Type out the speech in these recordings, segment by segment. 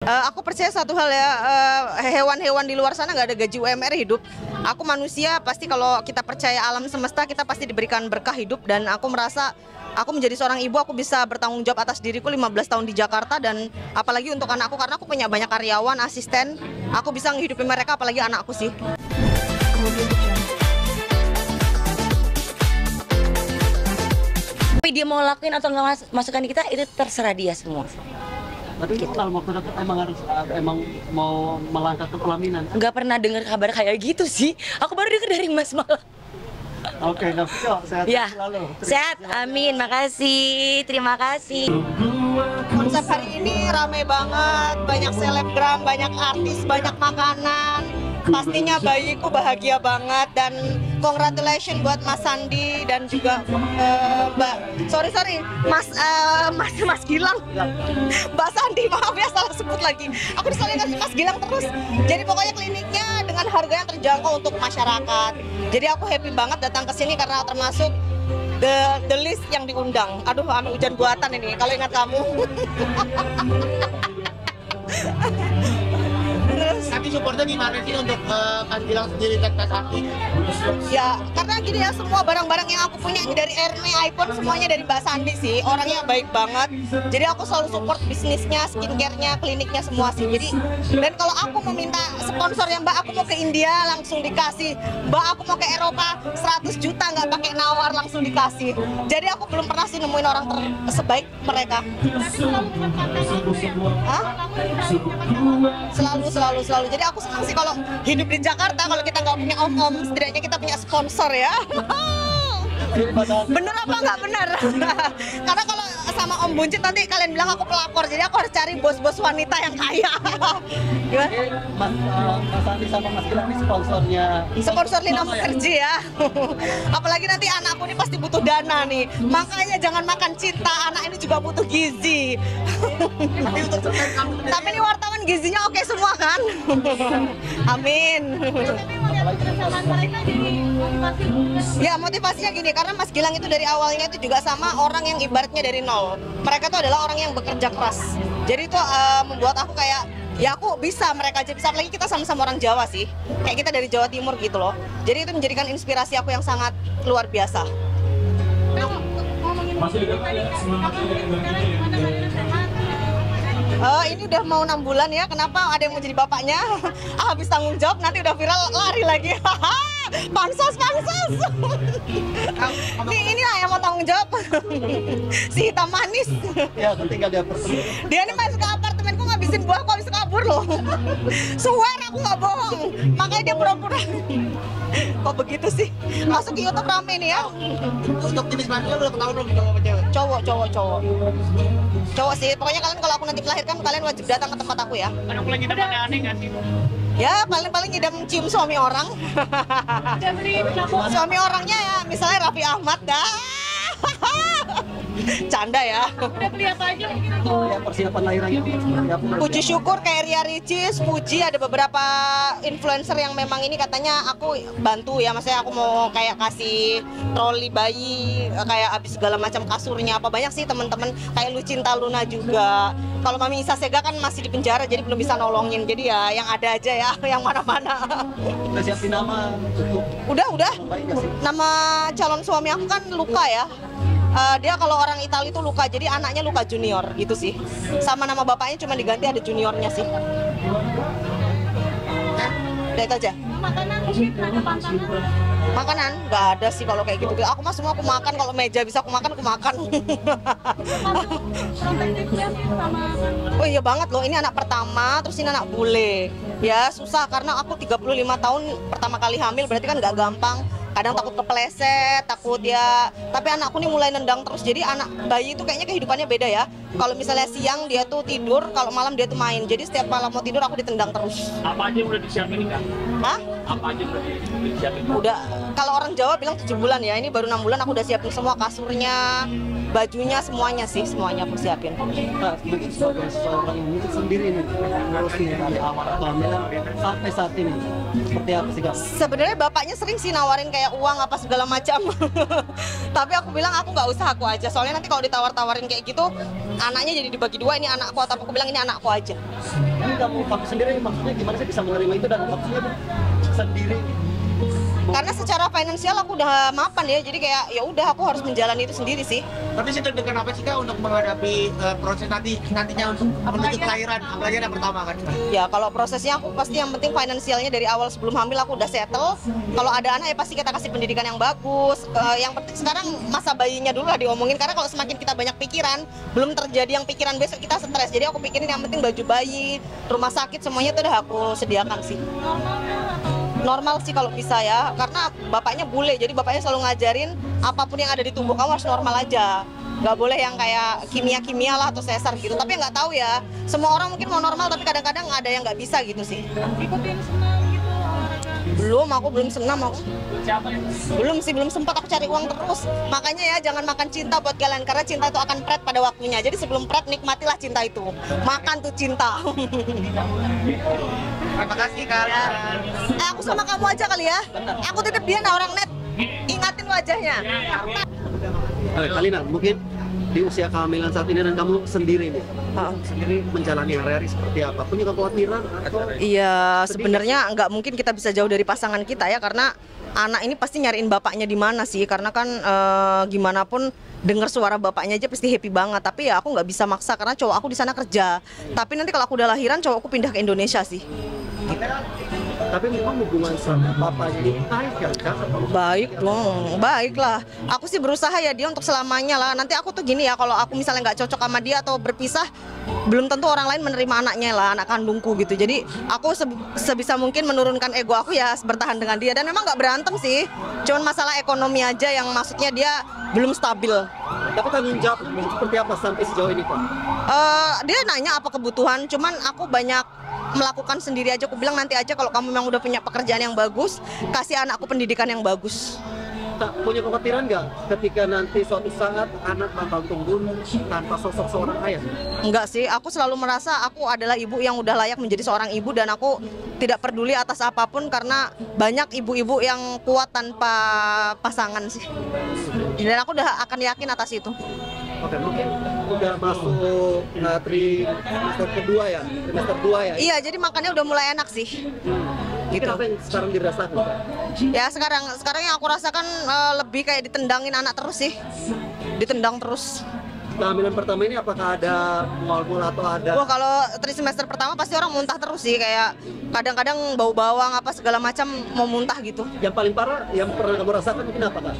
Aku percaya satu hal ya, hewan-hewan di luar sana nggak ada gaji UMR hidup. Aku manusia, pasti kalau kita percaya alam semesta, kita pasti diberikan berkah hidup. Dan aku merasa aku menjadi seorang ibu, aku bisa bertanggung jawab atas diriku 15 tahun di Jakarta. Dan apalagi untuk anakku, karena aku punya banyak karyawan, asisten. Aku bisa menghidupi mereka, apalagi anakku sih. Tapi dia mau lakuin atau nggak masukkan kita, itu terserah dia semua. Tapi kalau waktu dekat emang harus mau melangkah ke pelaminan. Nggak pernah dengar kabar kayak gitu sih. Aku baru dengar dari Mas malah. Oke, Nafisa, sehat Ya, selalu. sehat, amin, makasih, terima kasih. Konsep hari ini ramai banget, banyak selebgram, banyak artis, banyak makanan. Pastinya bayiku bahagia banget, dan congratulations buat Mas Sandi dan juga Mas Gilang. Mbak Sandi, maaf ya salah sebut lagi. Aku disalahin Mas Gilang terus. Jadi pokoknya kliniknya dengan harga yang terjangkau untuk masyarakat. Jadi aku happy banget datang ke sini karena termasuk the list yang diundang. Aduh, anu hujan buatan ini kalau ingat kamu. Tapi supportnya gimana sih untuk Mas Gilang sendiri tes hati? Ya, karena gini ya, semua barang-barang yang aku punya dari Erme, iPhone, semuanya dari Mbak Sandi sih. Orangnya baik banget. Jadi aku selalu support bisnisnya, skincare-nya, kliniknya semua sih. Jadi, dan kalau aku meminta sponsor yang Mbak, aku mau ke India langsung dikasih. Mbak, aku mau ke Eropa 100 juta nggak pakai nawar, langsung dikasih. Jadi aku belum pernah sih nemuin orang sebaik mereka. Hah? Selalu. Jadi aku senang sih kalau hidup di Jakarta, kalau kita nggak punya om-om, setidaknya kita punya sponsor ya. Bener apa nggak bener? Karena kalau sama Om Buncit nanti kalian bilang aku pelakor, jadi aku harus cari bos-bos wanita yang kaya. Mas Sandi sama Mas Gilang ini sponsornya. Sponsor Lina Mukerji ya. Apalagi nanti anakku ini pasti butuh dana nih. Makanya jangan makan cinta, anak ini juga butuh gizi. Tapi ini wartawan gizinya oke semua kan? Amin. Ya, motivasinya gini, karena Mas Gilang itu dari awalnya itu juga sama orang yang ibaratnya dari nol. Mereka tuh adalah orang yang bekerja keras. Jadi itu membuat aku kayak, ya aku bisa, mereka aja bisa. Apalagi kita sama-sama orang Jawa sih. Kayak kita dari Jawa Timur gitu loh. Jadi itu menjadikan inspirasi aku yang sangat luar biasa. Ini udah mau 6 bulan ya, kenapa ada yang mau jadi bapaknya? Habis tanggung jawab nanti udah viral lari lagi. Pansos. Inilah yang mau tanggung jawab. Si hitam manis. Ya, tinggal di apartemen. Dia ini masuk ke apartemenku ngabisin buahku, habis kabur loh. Swear aku nggak bohong. Makanya dia pura-pura. Kok begitu sih? Masuk ke YouTube rame nih ya. Untuk jenis kelaminnya udah ketahuan belum cowok apa cewek? Cowok sih. Pokoknya kalian kalau aku nanti melahirkan, kalian wajib datang ke tempat aku ya. Ada aku lagi dapat aneh nggak sih? Ya paling ngidam cium suami orang. Suami orangnya ya misalnya Raffi Ahmad dah. Canda ya. Udah beli apa aja? Ya, persiapan lahirannya seperti apa? Puji syukur kayak Ria Ricis, Puji, ada beberapa influencer yang memang ini katanya aku bantu ya, maksudnya aku mau kayak kasih troli bayi, kayak habis segala macam kasurnya, apa banyak sih teman-teman, kayak Lucinta Luna juga. Kalau Mami Isa Sega kan masih di penjara jadi belum bisa nolongin, jadi ya yang ada aja ya, yang mana-mana. Udah siapin nama untuk Udah. bayi nggak sih? Nama calon suami aku kan Luka ya. Dia kalau orang Italia itu Luka, jadi anaknya Luka Junior gitu sih. Sama nama bapaknya cuma diganti ada juniornya sih. Udah itu aja. Makanan mungkin ada pantangan. Makanan nggak ada sih kalau kayak gitu. Aku mah semua aku makan, kalau meja bisa aku makan. Oh iya banget loh, ini anak pertama, terus ini anak bule. Ya susah karena aku 35 tahun pertama kali hamil, berarti kan nggak gampang. Kadang takut kepleset, takut ya. Tapi anakku nih mulai nendang terus. Jadi anak bayi itu kayaknya kehidupannya beda ya. Kalau misalnya siang dia tuh tidur, kalau malam dia tuh main. Jadi setiap malam mau tidur aku ditendang terus. Apa aja yang udah disiapin nih, Kak? Hah? Apa aja yang udah disiapin? Udah, kalau orang Jawa bilang 7 bulan ya. Ini baru 6 bulan aku udah siapin semua kasurnya, bajunya semuanya sih, semuanya aku siapin. Nah, sebagai seorang yang musik sendiri nih, terusnya dari awal kehamilan sampai saat ini, seperti apa sih Kak? Sebenarnya bapaknya sering sih nawarin kayak uang apa segala macam. Tapi aku bilang aku nggak usah, aku aja. Soalnya nanti kalau ditawar-tawarin kayak gitu, anaknya jadi dibagi dua, ini anakku atau aku bilang ini anakku aja. Ini kamu sendiri maksudnya gimana sih bisa menerima itu dan maksudnya sendiri? Karena secara finansial aku udah mapan ya, jadi kayak ya udah aku harus menjalani itu sendiri sih. Tapi sih deg-degan apa sih Kak untuk menghadapi proses nantinya untuk menuju kelahiran, apalagi yang pertama kan? Ya kalau prosesnya aku pasti yang penting finansialnya dari awal sebelum hamil aku udah settle. Kalau ada anak ya pasti kita kasih pendidikan yang bagus. Yang penting sekarang masa bayinya dulu lah diomongin, karena kalau semakin kita banyak pikiran, belum terjadi yang pikiran besok kita stres. Jadi aku pikirin yang penting baju bayi, rumah sakit semuanya itu udah aku sediakan sih. Normal sih kalau bisa ya, karena bapaknya bule, jadi bapaknya selalu ngajarin apapun yang ada di tubuh kamu harus normal aja, nggak boleh yang kayak kimia lah atau sesar gitu. Tapi nggak tahu ya, semua orang mungkin mau normal tapi kadang-kadang ada yang nggak bisa gitu sih. Ikutin senam gitu olahraga. Aku belum senam aku. Belum sih, belum sempat, aku cari uang terus. Makanya ya jangan makan cinta buat kalian, karena cinta itu akan pret pada waktunya. Jadi sebelum pret nikmatilah cinta itu, makan tuh cinta. Terima kasih Kak. Aku sama kamu aja kali ya. Aku titip dia nah orang net. Ingatin wajahnya. Kalina, mungkin di usia kehamilan saat ini dan kamu sendiri nih, sendiri menjalani hari-hari seperti apa? Punya kekhawatiran atau? Iya, sebenarnya nggak mungkin kita bisa jauh dari pasangan kita ya, karena anak ini pasti nyariin bapaknya di mana sih, karena kan gimana pun dengar suara bapaknya aja pasti happy banget. Tapi ya aku nggak bisa maksa karena cowok aku di sana kerja. Tapi nanti kalau aku udah lahiran, cowokku pindah ke Indonesia sih. Tapi memang hubungan sama bapaknya ini baik kan Kak? Baik dong, baik lah. Aku sih berusaha ya dia untuk selamanya lah. Nanti aku tuh gini ya, kalau aku misalnya nggak cocok sama dia atau berpisah, belum tentu orang lain menerima anaknya lah, anak kandungku gitu. Jadi aku sebisa mungkin menurunkan ego aku ya, bertahan dengan dia. Dan memang nggak berantem sih, cuman masalah ekonomi aja yang maksudnya dia belum stabil. Tapi tanggung jawab seperti apa sampai sejauh ini Kak? Dia nanya apa kebutuhan, cuman aku banyak melakukan sendiri aja. Aku bilang nanti aja kalau kamu memang udah punya pekerjaan yang bagus, kasih anakku pendidikan yang bagus. Tak punya kekhawatiran nggak ketika nanti suatu saat anak bakal tumbuh tanpa sosok seorang ayah? Enggak sih, aku selalu merasa aku adalah ibu yang udah layak menjadi seorang ibu, dan aku tidak peduli atas apapun karena banyak ibu-ibu yang kuat tanpa pasangan sih. Dan aku udah akan yakin atas itu. Oke, mungkin udah masuk trimester kedua ya, trimester 2 ya. Iya, jadi makannya udah mulai enak sih. Gitu. Apa yang sekarang dirasakan? Ya sekarang yang aku rasakan lebih kayak ditendangin anak terus sih, ditendang terus. Kehamilan pertama ini apakah ada mual-mual atau ada? Wah, kalau trimester pertama pasti orang muntah terus sih, kayak kadang-kadang bau bawang apa segala macam mau muntah gitu. Yang paling parah yang pernah kamu rasakan mungkin apa Kak?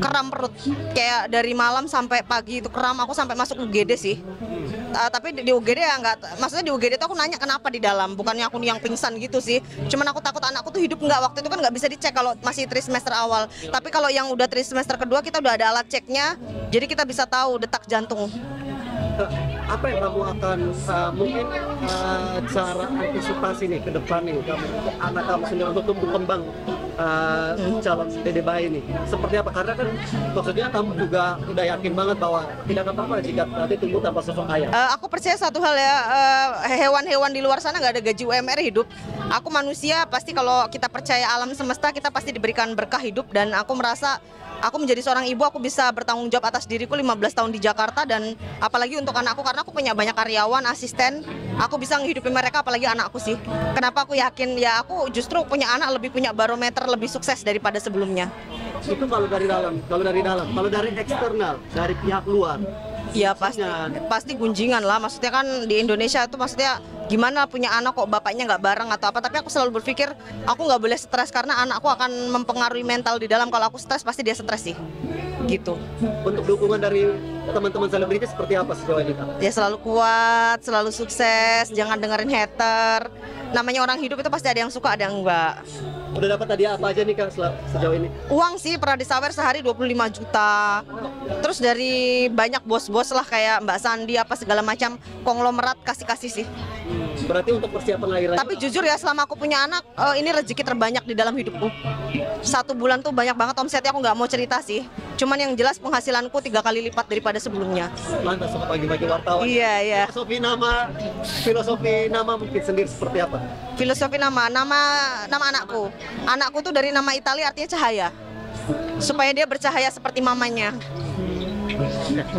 Kram perut, kayak dari malam sampai pagi itu kram, aku sampai masuk UGD sih. Tapi di UGD ya nggak, maksudnya di UGD tuh aku nanya kenapa di dalam, bukannya aku yang pingsan gitu sih. Cuman aku takut anakku tuh hidup nggak, waktu itu kan nggak bisa dicek kalau masih trimester awal. Tapi kalau yang udah trimester kedua kita udah ada alat ceknya, jadi kita bisa tahu detak jantung. Apa yang kamu akan mungkin cara antisipasi nih ke depan nih kamu, anak kamu sendiri untuk tumbuh kembang calon dede bayi nih seperti apa? Karena kan maksudnya kamu juga udah yakin banget bahwa tidak apa-apa jika nanti tumbuh tanpa sosok ayah. Aku percaya satu hal ya, hewan-hewan di luar sana nggak ada gaji UMR hidup. Aku manusia, pasti kalau kita percaya alam semesta, kita pasti diberikan berkah hidup. Dan aku merasa aku menjadi seorang ibu, aku bisa bertanggung jawab atas diriku 15 tahun di Jakarta, dan apalagi untuk anakku karena aku punya banyak karyawan, asisten, aku bisa menghidupi mereka, apalagi anakku sih. Kenapa aku yakin? Ya aku justru punya anak lebih punya barometer lebih sukses daripada sebelumnya. Itu kalau dari dalam, kalau dari eksternal, dari pihak luar. Iya pasti gunjingan lah, maksudnya kan di Indonesia itu maksudnya gimana punya anak kok bapaknya nggak bareng atau apa. Tapi aku selalu berpikir aku nggak boleh stres karena anakku akan mempengaruhi mental di dalam. Kalau aku stres pasti dia stres sih, gitu. Untuk dukungan dari teman-teman selebritis seperti apa sejauh ini Kak? Ya selalu kuat, selalu sukses, jangan dengerin hater. Namanya orang hidup itu pasti ada yang suka ada yang enggak. Udah dapat hadiah apa aja nih Kak sejauh ini? Uang sih pernah disawer sehari 25 juta. Terus dari banyak bos-bos lah kayak Mbak Sandi apa segala macam konglomerat kasih-kasih sih. Berarti untuk persiapan lahiran. Tapi jujur ya selama aku punya anak ini rezeki terbanyak di dalam hidupku. 1 bulan tuh banyak banget omsetnya, aku nggak mau cerita sih. Cuman yang jelas penghasilanku 3 kali lipat daripada sebelumnya. Lantas sama bagi-bagi wartawan. Iya, iya. Filosofi nama mungkin sendiri seperti apa? Filosofi nama anakku. Anakku tuh dari nama Italia artinya cahaya. Supaya dia bercahaya seperti mamanya.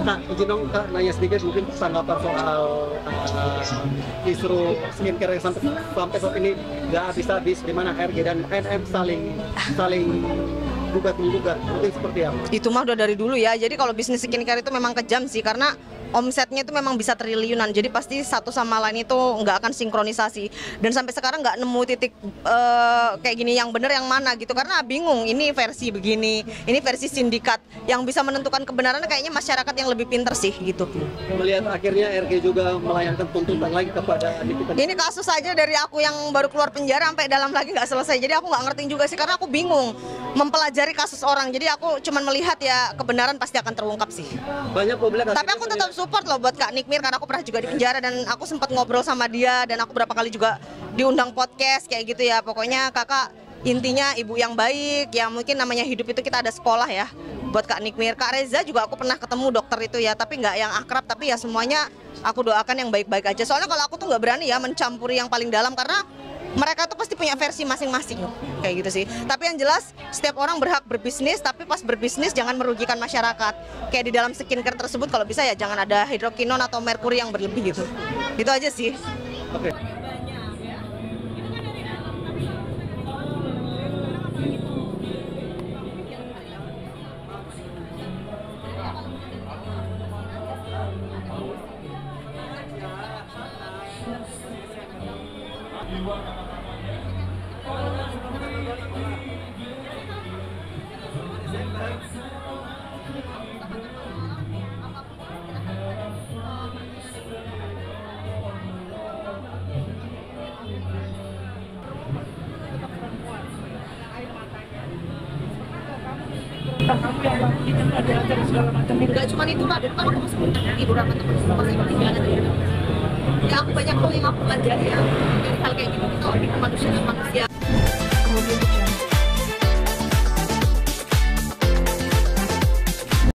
Nah, izin dong Kak nanya sedikit mungkin tanggapan soal isu skincare yang sampai saat ini nggak habis-habis, di mana RG dan NM saling gugat-menggugat, mungkin seperti apa? Itu mah udah dari dulu ya. Jadi kalau bisnis skincare itu memang kejam sih karena omsetnya itu memang bisa triliunan. Jadi pasti satu sama lain itu nggak akan sinkronisasi. Dan sampai sekarang nggak nemu titik kayak gini yang bener yang mana gitu. Karena bingung ini versi begini, ini versi sindikat. Yang bisa menentukan kebenarannya kayaknya masyarakat yang lebih pinter sih gitu. Melihat akhirnya RG juga melayangkan tuntutan lagi kepada Nikita. Ini kasus aja dari aku yang baru keluar penjara sampai dalam lagi nggak selesai. Jadi aku nggak ngerti juga sih karena aku bingung mempelajari kasus orang. Jadi aku cuman melihat ya kebenaran pasti akan terungkap sih. Banyak publik. Tapi aku tetap support loh buat Kak Nikmir karena aku pernah juga di penjara dan aku sempat ngobrol sama dia dan aku berapa kali juga diundang podcast kayak gitu ya. Pokoknya kakak intinya ibu yang baik, ya mungkin namanya hidup itu kita ada sekolah ya buat Kak Nikmir. Kak Reza juga aku pernah ketemu dokter itu ya, tapi nggak yang akrab, tapi ya semuanya aku doakan yang baik-baik aja. Soalnya kalau aku tuh nggak berani ya mencampuri yang paling dalam karena mereka tuh pasti punya versi masing-masing kayak gitu sih. Tapi yang jelas setiap orang berhak berbisnis, tapi pas berbisnis jangan merugikan masyarakat. Kayak di dalam skincare tersebut kalau bisa ya jangan ada hidrokinon atau merkuri yang berlebih gitu. Itu aja sih. Oke. Gak cuma itu Pak, dan kalau aku masuk tidur sama teman-teman masih ketinggalan ya. Ya aku banyak hal yang aku pelajari ya dari hal kayak gitu, manusia dan manusia.